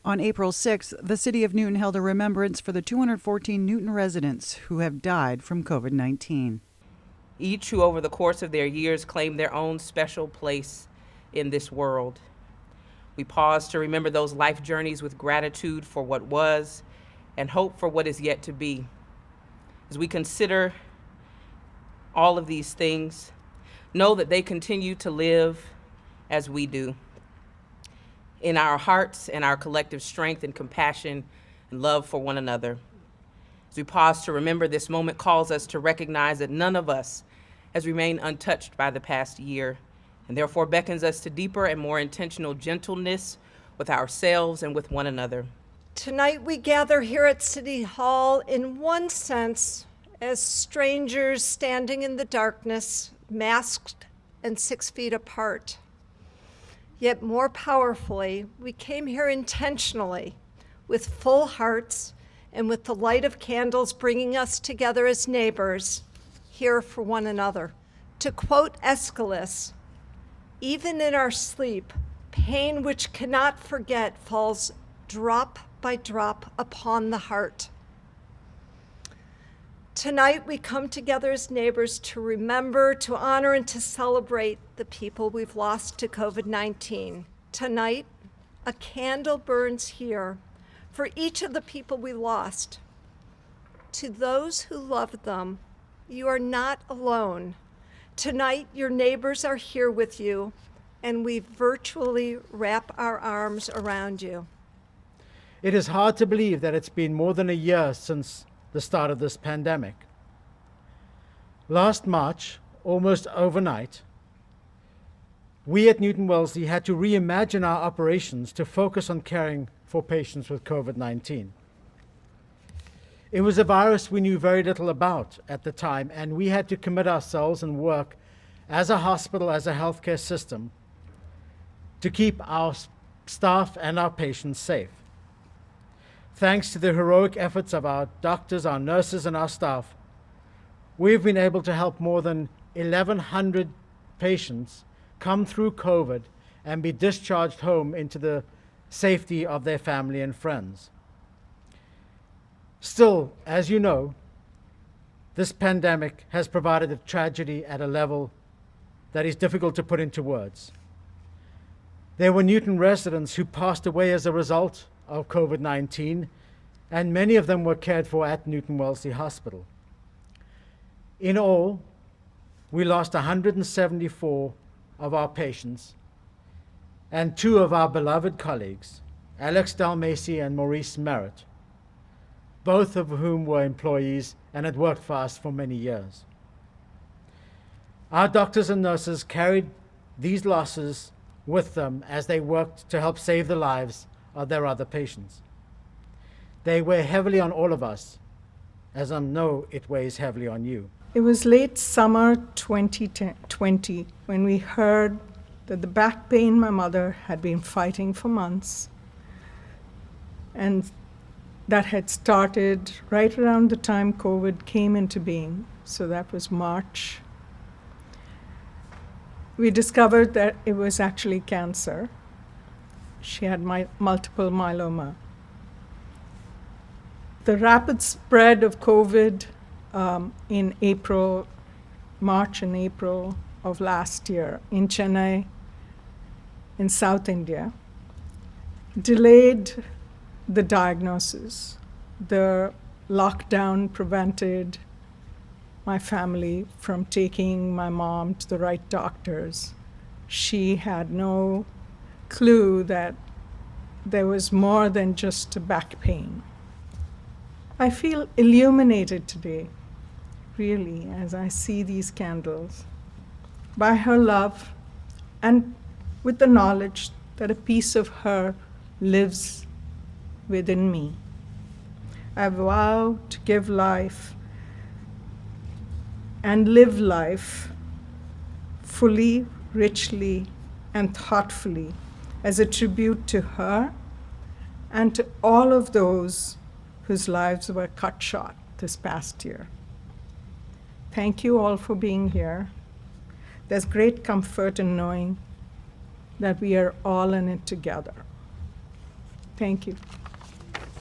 On April 6th, the city of Newton held a remembrance for the 214 Newton residents who have died from COVID-19. Each who over the course of their years claimed their own special place in this world. We pause to remember those life journeys with gratitude for what was and hope for what is yet to be. As we consider all of these things, know that they continue to live as we do, in our hearts and our collective strength and compassion and love for one another. As we pause to remember, this moment calls us to recognize that none of us has remained untouched by the past year, and therefore beckons us to deeper and more intentional gentleness with ourselves and with one another. Tonight we gather here at City Hall in one sense as strangers standing in the darkness, masked and 6 feet apart. Yet more powerfully, we came here intentionally, with full hearts and with the light of candles bringing us together as neighbors, here for one another. To quote Aeschylus, even in our sleep, pain which cannot forget falls drop by drop upon the heart. Tonight we come together as neighbors to remember, to honor, and to celebrate the people we've lost to COVID-19. Tonight, a candle burns here for each of the people we lost. To those who loved them, you are not alone. Tonight, your neighbors are here with you, and we virtually wrap our arms around you. It is hard to believe that it's been more than a year since the start of this pandemic. Last March, almost overnight, we at Newton Wellesley had to reimagine our operations to focus on caring for patients with COVID-19. It was a virus we knew very little about at the time, and we had to commit ourselves and work as a hospital, as a healthcare system, to keep our staff and our patients safe. Thanks to the heroic efforts of our doctors, our nurses, and our staff, we've been able to help more than 1,100 patients come through COVID and be discharged home into the safety of their family and friends. Still, as you know, this pandemic has provided a tragedy at a level that is difficult to put into words. There were Newton residents who passed away as a result of COVID-19, and many of them were cared for at Newton Wellesley Hospital. In all, we lost 174 of our patients and 2 of our beloved colleagues, Alex Dalmacy and Maurice Merritt, both of whom were employees and had worked for us for many years. Our doctors and nurses carried these losses with them as they worked to help save the lives of their other patients. They weigh heavily on all of us, as I know it weighs heavily on you. It was late summer 2020 when we heard that the back pain my mother had been fighting for months, and that had started right around the time COVID came into being. So that was March. We discovered that it was actually cancer. She had multiple myeloma. The rapid spread of COVID in March and April of last year in Chennai, in South India, delayed the diagnosis. The lockdown prevented my family from taking my mom to the right doctors. She had no clue that there was more than just a back pain. I feel illuminated today, really, as I see these candles, by her love and with the knowledge that a piece of her lives within me. I vow to give life and live life fully, richly, and thoughtfully as a tribute to her and to all of those whose lives were cut short this past year. Thank you all for being here. There's great comfort in knowing that we are all in it together. Thank you.